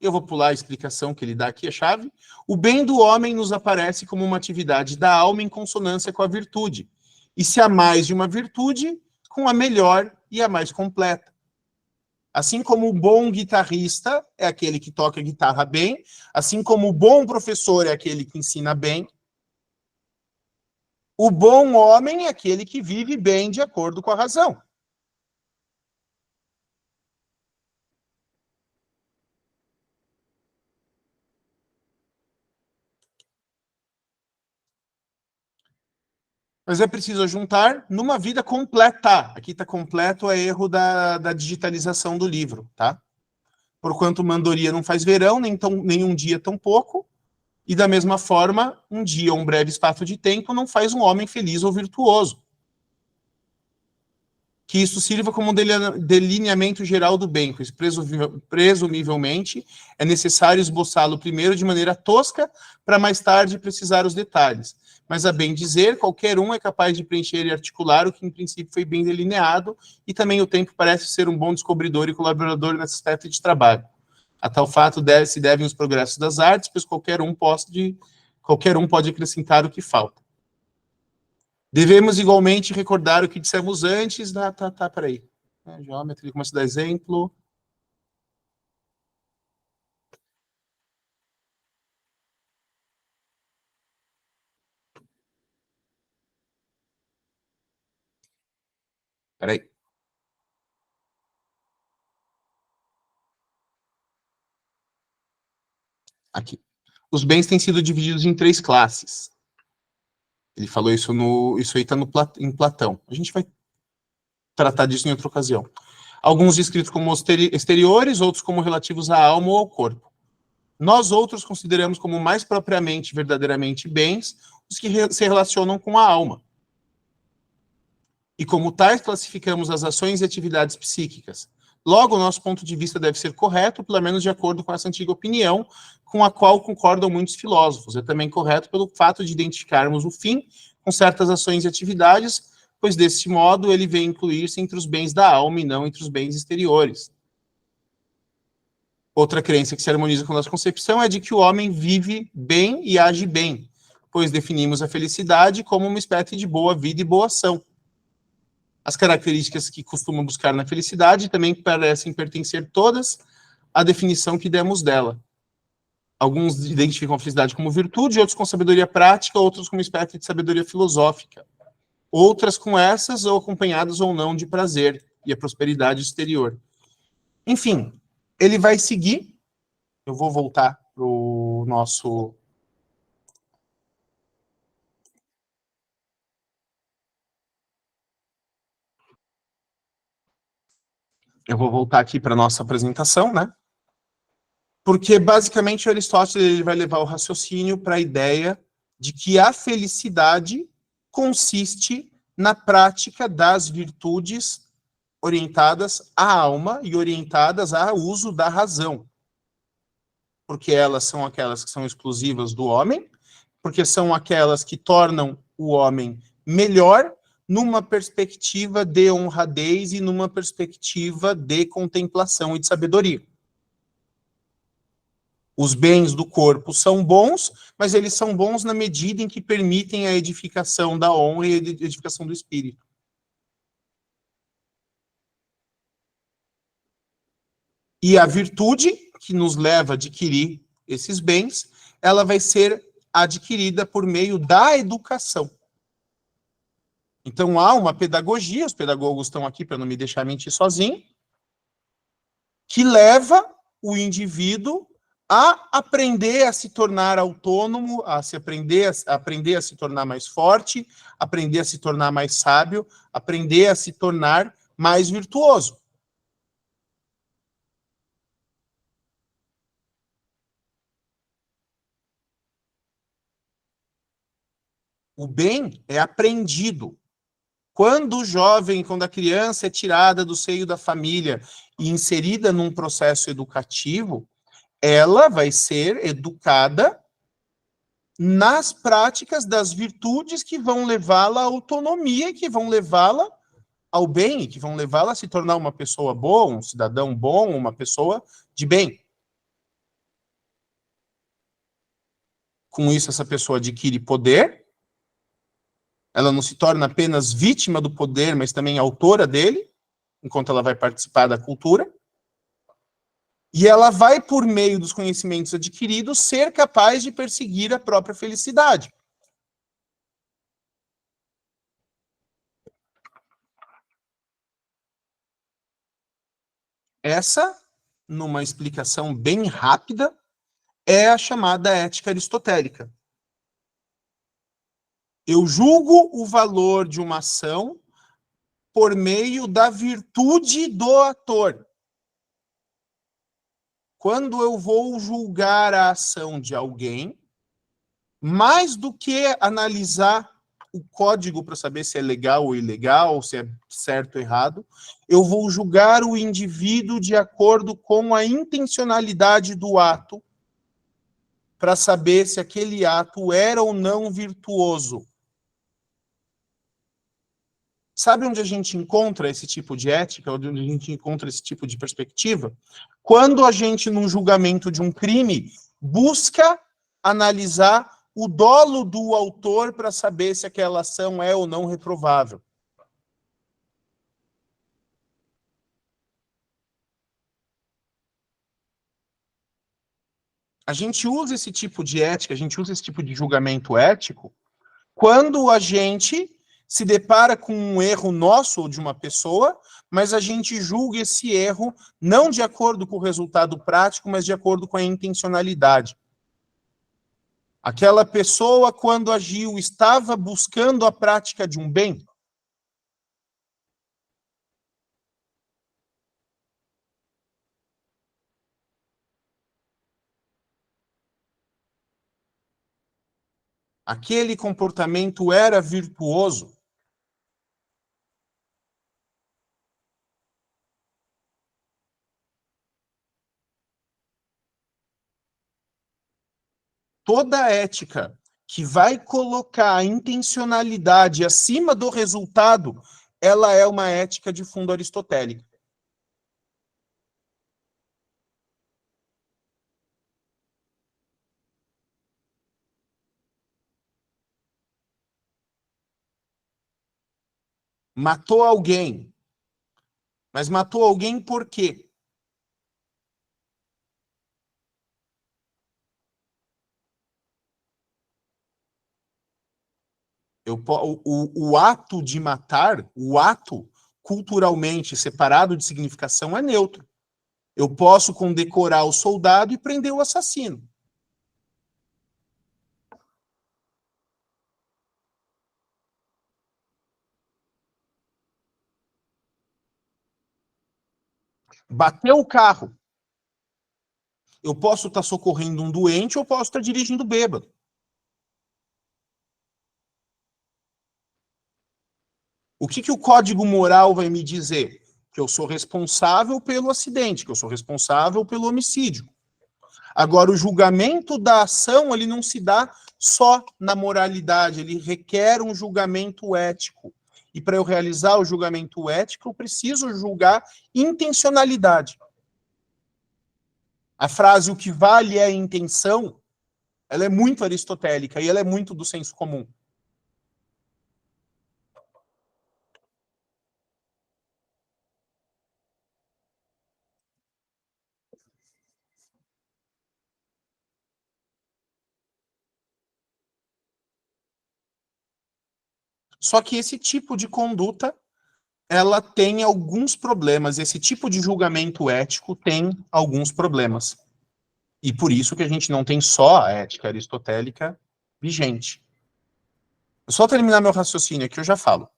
eu vou pular a explicação que ele dá aqui, a chave, o bem do homem nos aparece como uma atividade da alma em consonância com a virtude, e se há mais de uma virtude, com a melhor e a mais completa. Assim como o bom guitarrista é aquele que toca guitarra bem, assim como o bom professor é aquele que ensina bem, o bom homem é aquele que vive bem de acordo com a razão. Mas é preciso juntar numa vida completa. Aqui está completo, é erro da digitalização do livro, tá? Porquanto mandoria não faz verão, nem um dia tão pouco, e da mesma forma, um dia, um breve espaço de tempo, não faz um homem feliz ou virtuoso. Que isso sirva como um delineamento geral do bem, pois presumivelmente é necessário esboçá-lo primeiro de maneira tosca, para mais tarde precisar os detalhes. Mas, a bem dizer, qualquer um é capaz de preencher e articular o que em princípio foi bem delineado, e também o tempo parece ser um bom descobridor e colaborador nessa espécie de trabalho. A tal fato se devem os progressos das artes, pois qualquer um pode acrescentar o que falta. Devemos igualmente recordar o que dissemos antes. Peraí. Geometria, começa a dar exemplo. Peraí. Aqui. Os bens têm sido divididos em 3 classes. Ele falou isso aí está em Platão. A gente vai tratar disso em outra ocasião. Alguns descritos como exteriores, outros como relativos à alma ou ao corpo. Nós outros consideramos como mais propriamente, verdadeiramente bens, os que se relacionam com a alma. E como tais, classificamos as ações e atividades psíquicas. Logo, o nosso ponto de vista deve ser correto, pelo menos de acordo com essa antiga opinião, com a qual concordam muitos filósofos. É também correto pelo fato de identificarmos o fim com certas ações e atividades, pois desse modo ele vem incluir-se entre os bens da alma e não entre os bens exteriores. Outra crença que se harmoniza com a nossa concepção é de que o homem vive bem e age bem, pois definimos a felicidade como uma espécie de boa vida e boa ação. As características que costumam buscar na felicidade também parecem pertencer todas à definição que demos dela. Alguns identificam a felicidade como virtude, outros com sabedoria prática, outros como espécie de sabedoria filosófica. Outras com essas, ou acompanhadas ou não de prazer e a prosperidade exterior. Enfim, ele vai seguir. Eu vou voltar para o nosso... Eu vou voltar aqui para a nossa apresentação, né? Porque, basicamente, Aristóteles ele vai levar o raciocínio para a ideia de que a felicidade consiste na prática das virtudes orientadas à alma e orientadas ao uso da razão. Porque elas são aquelas que são exclusivas do homem, porque são aquelas que tornam o homem melhor numa perspectiva de honradez e numa perspectiva de contemplação e de sabedoria. Os bens do corpo são bons, mas eles são bons na medida em que permitem a edificação da honra e a edificação do espírito. E a virtude que nos leva a adquirir esses bens, ela vai ser adquirida por meio da educação. Então há uma pedagogia, os pedagogos estão aqui para não me deixar mentir sozinho, que leva o indivíduo a aprender a se tornar autônomo, aprender a se tornar mais forte, aprender a se tornar mais sábio, aprender a se tornar mais virtuoso. O bem é aprendido. Quando o jovem, quando a criança é tirada do seio da família e inserida num processo educativo, ela vai ser educada nas práticas das virtudes que vão levá-la à autonomia, que vão levá-la ao bem, que vão levá-la a se tornar uma pessoa boa, um cidadão bom, uma pessoa de bem. Com isso, essa pessoa adquire poder, ela não se torna apenas vítima do poder, mas também autora dele, enquanto ela vai participar da cultura. E ela vai, por meio dos conhecimentos adquiridos, ser capaz de perseguir a própria felicidade. Essa, numa explicação bem rápida, é a chamada ética aristotélica. Eu julgo o valor de uma ação por meio da virtude do ator. Quando eu vou julgar a ação de alguém, mais do que analisar o código para saber se é legal ou ilegal, se é certo ou errado, eu vou julgar o indivíduo de acordo com a intencionalidade do ato, para saber se aquele ato era ou não virtuoso. Sabe onde a gente encontra esse tipo de ética, onde a gente encontra esse tipo de perspectiva? Quando a gente, num julgamento de um crime, busca analisar o dolo do autor para saber se aquela ação é ou não reprovável. A gente usa esse tipo de ética, a gente usa esse tipo de julgamento ético quando a gente se depara com um erro nosso ou de uma pessoa, mas a gente julga esse erro não de acordo com o resultado prático, mas de acordo com a intencionalidade. Aquela pessoa, quando agiu, estava buscando a prática de um bem? Aquele comportamento era virtuoso? Toda ética que vai colocar a intencionalidade acima do resultado, ela é uma ética de fundo aristotélico. Matou alguém, mas matou alguém por quê? O ato de matar, o ato culturalmente separado de significação é neutro. Eu posso condecorar o soldado e prender o assassino. Bateu o carro. Eu posso estar socorrendo um doente ou posso estar dirigindo bêbado. O que o código moral vai me dizer? Que eu sou responsável pelo acidente, que eu sou responsável pelo homicídio. Agora, o julgamento da ação, ele não se dá só na moralidade, ele requer um julgamento ético. E para eu realizar o julgamento ético, eu preciso julgar intencionalidade. A frase "o que vale é a intenção", ela é muito aristotélica e ela é muito do senso comum. Só que esse tipo de conduta, ela tem alguns problemas. Esse tipo de julgamento ético tem alguns problemas. E por isso que a gente não tem só a ética aristotélica vigente. Só terminar meu raciocínio aqui, eu já falo.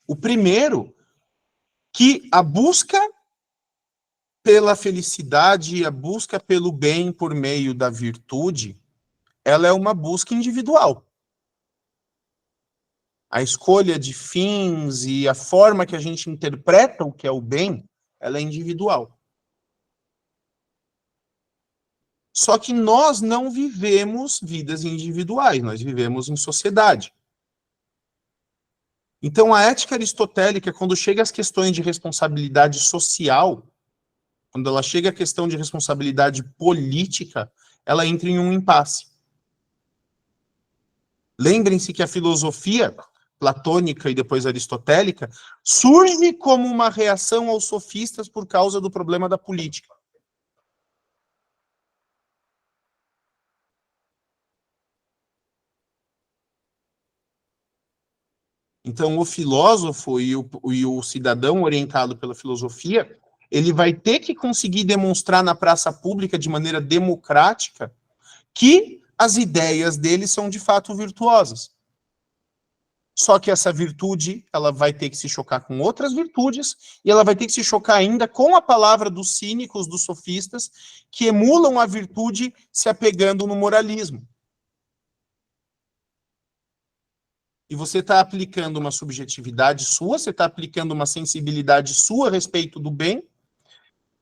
O primeiro, que a busca pela felicidade, a busca pelo bem por meio da virtude, ela é uma busca individual. A escolha de fins e a forma que a gente interpreta o que é o bem, ela é individual. Só que nós não vivemos vidas individuais, nós vivemos em sociedade. Então, a ética aristotélica, quando chega às questões de responsabilidade social, quando ela chega à questão de responsabilidade política, ela entra em um impasse. Lembrem-se que a filosofia platônica e depois aristotélica surge como uma reação aos sofistas por causa do problema da política. Então, o filósofo e o cidadão orientado pela filosofia, ele vai ter que conseguir demonstrar na praça pública, de maneira democrática, que as ideias dele são de fato virtuosas. Só que essa virtude, ela vai ter que se chocar com outras virtudes, e ela vai ter que se chocar ainda com a palavra dos cínicos, dos sofistas, que emulam a virtude se apegando no moralismo. E você está aplicando uma subjetividade sua, você está aplicando uma sensibilidade sua a respeito do bem,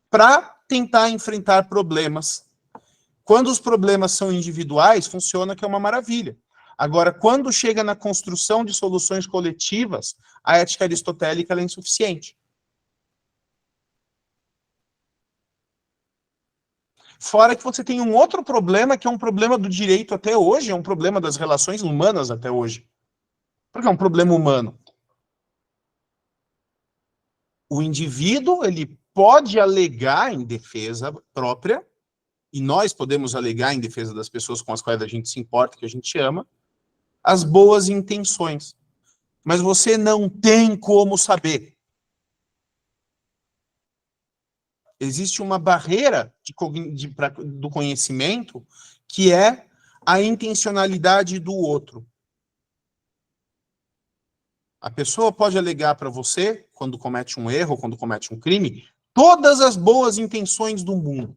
para tentar enfrentar problemas. Quando os problemas são individuais, funciona que é uma maravilha. Agora, quando chega na construção de soluções coletivas, a ética aristotélica é insuficiente. Fora que você tem um outro problema, que é um problema do direito até hoje, é um problema das relações humanas até hoje. Porque é um problema humano. O indivíduo, ele pode alegar em defesa própria, e nós podemos alegar em defesa das pessoas com as quais a gente se importa, que a gente ama, as boas intenções. Mas você não tem como saber. Existe uma barreira do conhecimento, que é a intencionalidade do outro. A pessoa pode alegar para você, quando comete um erro, quando comete um crime, todas as boas intenções do mundo.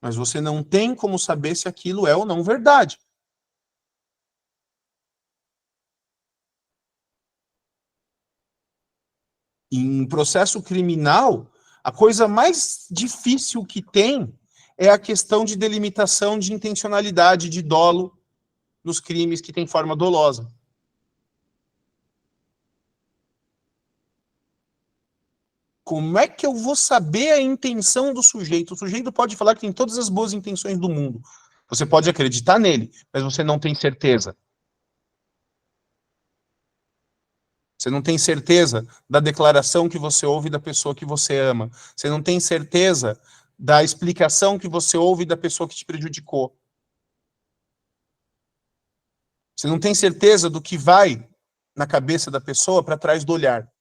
Mas você não tem como saber se aquilo é ou não verdade. Em processo criminal, a coisa mais difícil que tem é a questão de delimitação de intencionalidade, de dolo nos crimes que têm forma dolosa. Como é que eu vou saber a intenção do sujeito? O sujeito pode falar que tem todas as boas intenções do mundo. Você pode acreditar nele, mas você não tem certeza. Você não tem certeza da declaração que você ouve da pessoa que você ama. Você não tem certeza da explicação que você ouve da pessoa que te prejudicou. Você não tem certeza do que vai na cabeça da pessoa para trás do olhar.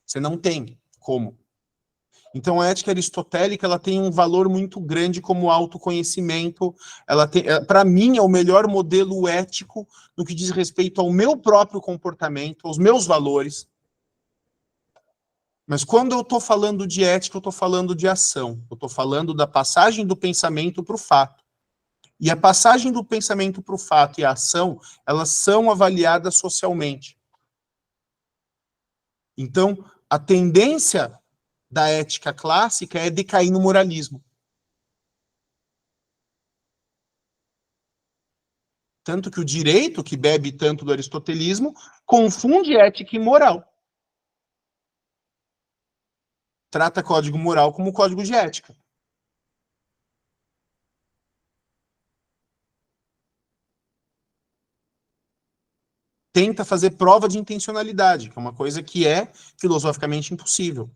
Você não tem como. Então, a ética aristotélica ela tem um valor muito grande como autoconhecimento. Ela tem, para mim, é o melhor modelo ético no que diz respeito ao meu próprio comportamento, aos meus valores. Mas quando eu estou falando de ética, eu estou falando de ação. Eu estou falando da passagem do pensamento para o fato. E a passagem do pensamento para o fato e a ação, elas são avaliadas socialmente. Então, a tendência da ética clássica é decair no moralismo. Tanto que o direito, que bebe tanto do aristotelismo, confunde ética e moral. Trata código moral como código de ética. Tenta fazer prova de intencionalidade, que é uma coisa que é filosoficamente impossível.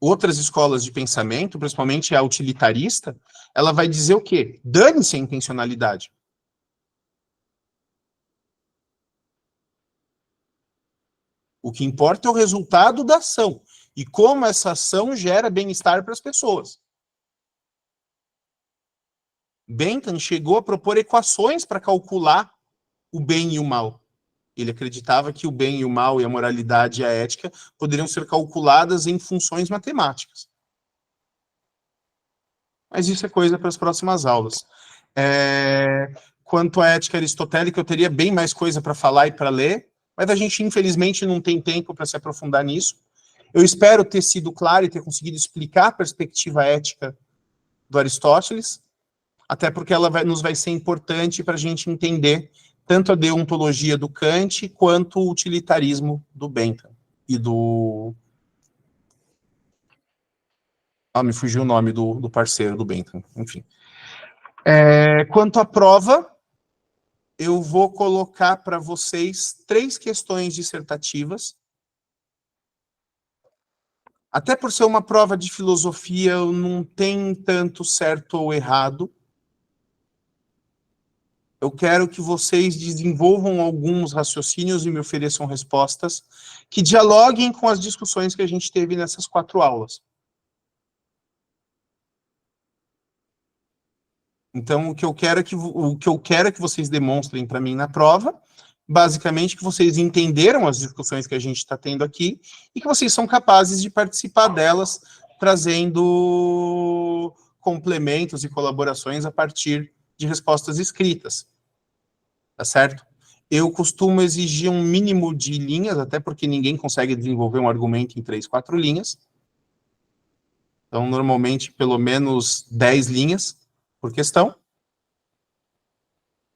Outras escolas de pensamento, principalmente a utilitarista, ela vai dizer o quê? Dane-se a intencionalidade. O que importa é o resultado da ação e como essa ação gera bem-estar para as pessoas. Bentham chegou a propor equações para calcular o bem e o mal. Ele acreditava que o bem e o mal e a moralidade e a ética poderiam ser calculadas em funções matemáticas. Mas isso é coisa para as próximas aulas. Quanto à ética aristotélica, eu teria bem mais coisa para falar e para ler, mas a gente, infelizmente, não tem tempo para se aprofundar nisso. Eu espero ter sido claro e ter conseguido explicar a perspectiva ética do Aristóteles, até porque ela nos vai ser importante para a gente entender tanto a deontologia do Kant quanto o utilitarismo do Bentham e do... me fugiu o nome do parceiro do Bentham, enfim. Quanto à prova, eu vou colocar para vocês 3 questões dissertativas. Até por ser uma prova de filosofia, não tem tanto certo ou errado. Eu quero que vocês desenvolvam alguns raciocínios e me ofereçam respostas que dialoguem com as discussões que a gente teve nessas 4 aulas. Então, o que eu quero é que vocês demonstrem para mim na prova, basicamente que vocês entenderam as discussões que a gente está tendo aqui e que vocês são capazes de participar delas, trazendo complementos e colaborações a partir de respostas escritas. Tá certo? Eu costumo exigir um mínimo de linhas, até porque ninguém consegue desenvolver um argumento em 3, 4 linhas. Então, normalmente, pelo menos 10 linhas por questão.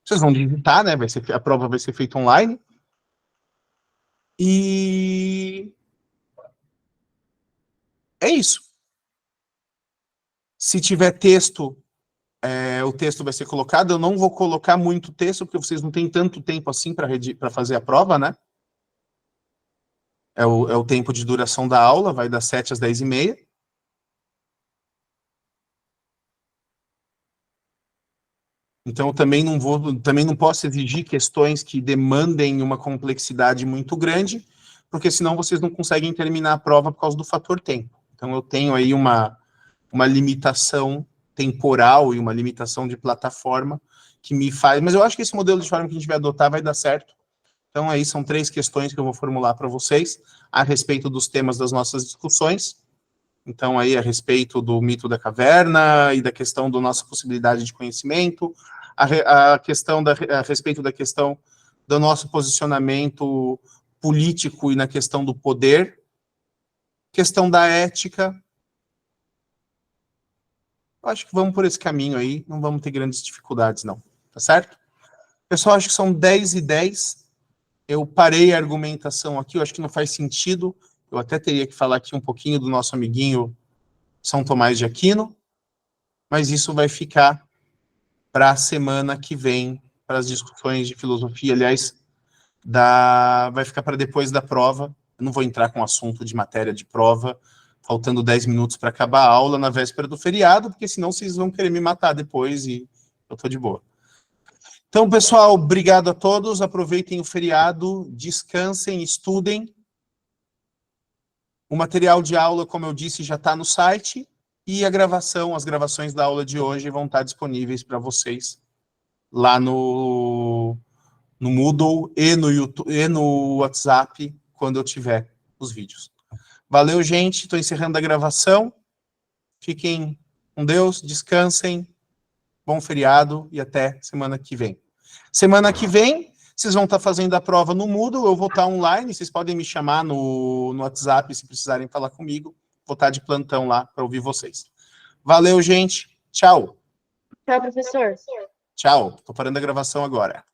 Vocês vão digitar, né? A prova vai ser feita online. E é isso. Se tiver texto, o texto vai ser colocado. Eu não vou colocar muito texto, porque vocês não têm tanto tempo assim para fazer a prova, né? É o tempo de duração da aula, vai das 7 às 10h30. Então, eu também não posso exigir questões que demandem uma complexidade muito grande, porque senão vocês não conseguem terminar a prova por causa do fator tempo. Então, eu tenho aí uma limitação temporal e uma limitação de plataforma que me faz... Mas eu acho que esse modelo de forma que a gente vai adotar vai dar certo. Então, aí são 3 questões que eu vou formular para vocês a respeito dos temas das nossas discussões. Então, aí, a respeito do mito da caverna e da questão da nossa possibilidade de conhecimento, a respeito da questão do nosso posicionamento político e na questão do poder, questão da ética. Eu acho que vamos por esse caminho aí, não vamos ter grandes dificuldades, não. Tá certo? Pessoal, acho que são 10h10. Eu parei a argumentação aqui, eu acho que não faz sentido. Eu até teria que falar aqui um pouquinho do nosso amiguinho São Tomás de Aquino, mas isso vai ficar para a semana que vem, para as discussões de filosofia. Aliás, vai ficar para depois da prova. Eu não vou entrar com assunto de matéria de prova, faltando 10 minutos para acabar a aula na véspera do feriado, porque senão vocês vão querer me matar depois e eu estou de boa. Então, pessoal, obrigado a todos. Aproveitem o feriado, descansem, estudem. O material de aula, como eu disse, já está no site. E a gravação, as gravações da aula de hoje vão estar disponíveis para vocês lá no Moodle e no YouTube, e no WhatsApp, quando eu tiver os vídeos. Valeu, gente. Estou encerrando a gravação. Fiquem com Deus, descansem. Bom feriado e até semana que vem. Semana que vem, vocês vão estar fazendo a prova no Moodle, eu vou estar online, vocês podem me chamar no WhatsApp se precisarem falar comigo. Vou estar de plantão lá para ouvir vocês. Valeu, gente. Tchau. Tchau, professor. Tchau. Estou parando a gravação agora.